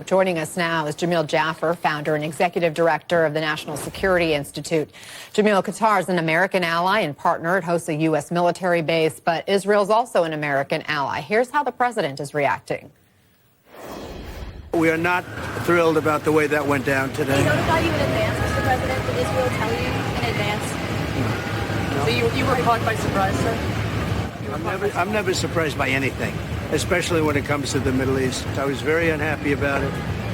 Joining us now is Jamil Jaffer, founder and executive director of the National Security Institute. Jamil, Qatar is an American ally and partner. It hosts a U.S. military base, but Israel's also an American ally. Here's how the president is reacting. We are not thrilled about the way that went down today. Did he notify you in advance, Mr. President? Did Israel tell you in advance? No. So you were caught by surprise, sir? I'm never surprised by anything, especially when it comes to the Middle East. I was very unhappy about it,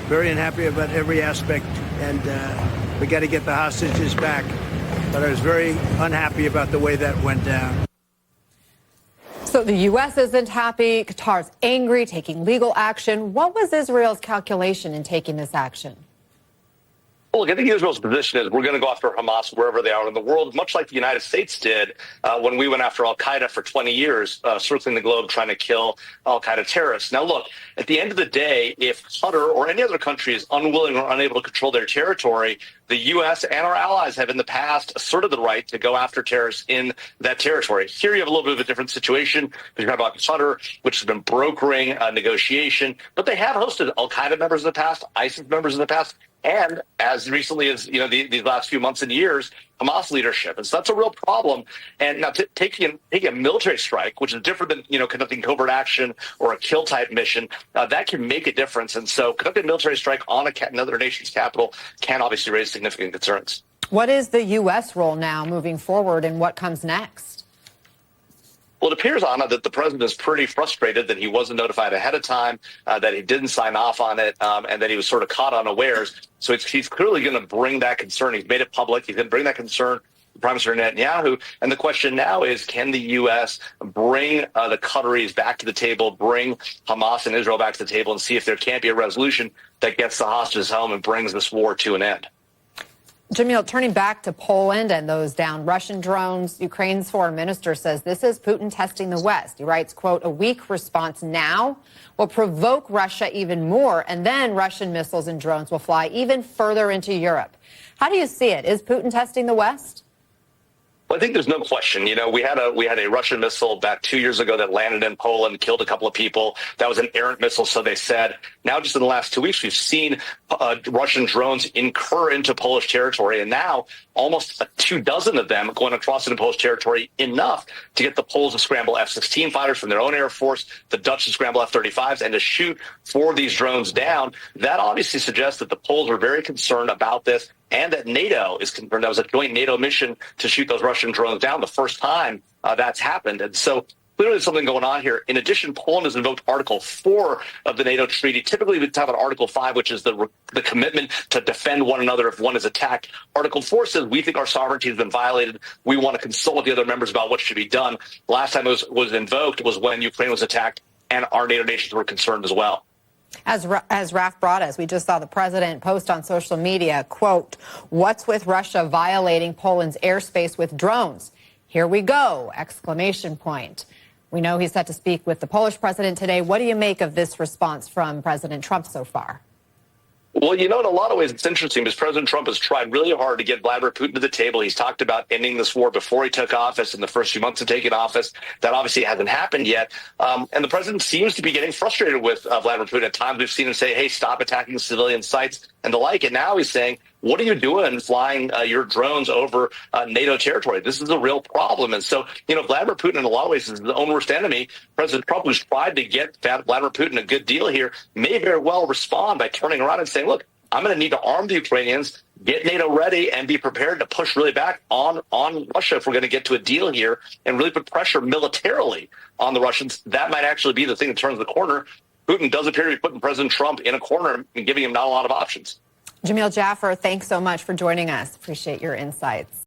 very unhappy about every aspect, and we got to get the hostages back. But I was very unhappy about the way that went down. So the U.S. isn't happy. Qatar's angry, taking legal action. What was Israel's calculation in taking this action? Well, look, I think Israel's position is we're going to go after Hamas wherever they are in the world, much like the United States did when we went after al-Qaeda for 20 years, circling the globe trying to kill al-Qaeda terrorists. Now, look, at the end of the day, if Qatar or any other country is unwilling or unable to control their territory, the U.S. and our allies have in the past asserted the right to go after terrorists in that territory. Here you have a little bit of a different situation because you're talking about Qatar, which has been brokering a negotiation, but they have hosted al-Qaeda members in the past, ISIS members in the past, and as recently as these last few months and years, Hamas leadership. And so that's a real problem. And now taking a military strike, which is different than conducting covert action or a kill type mission, that can make a difference. And so conducting a military strike on another nation's capital can obviously raise significant concerns. What is the U.S. role now moving forward, and what comes next? Well, it appears, Anna, that the president is pretty frustrated that he wasn't notified ahead of time, that he didn't sign off on it, and that he was sort of caught unawares. So he's clearly going to bring that concern. He's made it public. He's going to bring that concern to Prime Minister Netanyahu. And the question now is, can the U.S. bring the Qataris back to the table, bring Hamas and Israel back to the table, and see if there can't be a resolution that gets the hostages home and brings this war to an end? Jamil, turning back to Poland and those downed Russian drones, Ukraine's foreign minister says this is Putin testing the West. He writes, quote, a weak response now will provoke Russia even more, and then Russian missiles and drones will fly even further into Europe. How do you see it? Is Putin testing the West? Well, I think there's no question. We had a Russian missile back 2 years ago that landed in Poland, killed a couple of people. That was an errant missile, so they said. Now, just in the last 2 weeks, we've seen Russian drones incur into Polish territory, and now almost 24 of them going across into Polish territory, enough to get the Poles to scramble F-16 fighters from their own Air Force, the Dutch to scramble F-35s, and to shoot 4 of these drones down. That obviously suggests that the Poles are very concerned about this, and that NATO is concerned. That was a joint NATO mission to shoot those Russian drones down, the first time that's happened. And so clearly there's something going on here. In addition, Poland has invoked Article 4 of the NATO treaty. Typically, we talk about Article 5, which is the commitment to defend one another if one is attacked. Article 4 says we think our sovereignty has been violated. We want to consult with the other members about what should be done. Last time it was invoked was when Ukraine was attacked, and our NATO nations were concerned as well. As Raf brought us, we just saw the president post on social media, quote, what's with Russia violating Poland's airspace with drones? Here we go, exclamation point. We know he's set to speak with the Polish president today. What do you make of this response from President Trump so far? Well, in a lot of ways, it's interesting because President Trump has tried really hard to get Vladimir Putin to the table. He's talked about ending this war before he took office, in the first few months of taking office. That obviously hasn't happened yet. And the president seems to be getting frustrated with Vladimir Putin. At times we've seen him say, hey, stop attacking civilian sites and the like. And now he's saying, what are you doing flying your drones over NATO territory? This is a real problem. And so, Vladimir Putin, in a lot of ways, is his own worst enemy. President Trump, who's tried to get Vladimir Putin a good deal here, may very well respond by turning around and saying, look, I'm going to need to arm the Ukrainians, get NATO ready, and be prepared to push really back on Russia if we're going to get to a deal here and really put pressure militarily on the Russians. That might actually be the thing that turns the corner. Putin does appear to be putting President Trump in a corner and giving him not a lot of options. Jamil Jaffer, thanks so much for joining us. Appreciate your insights.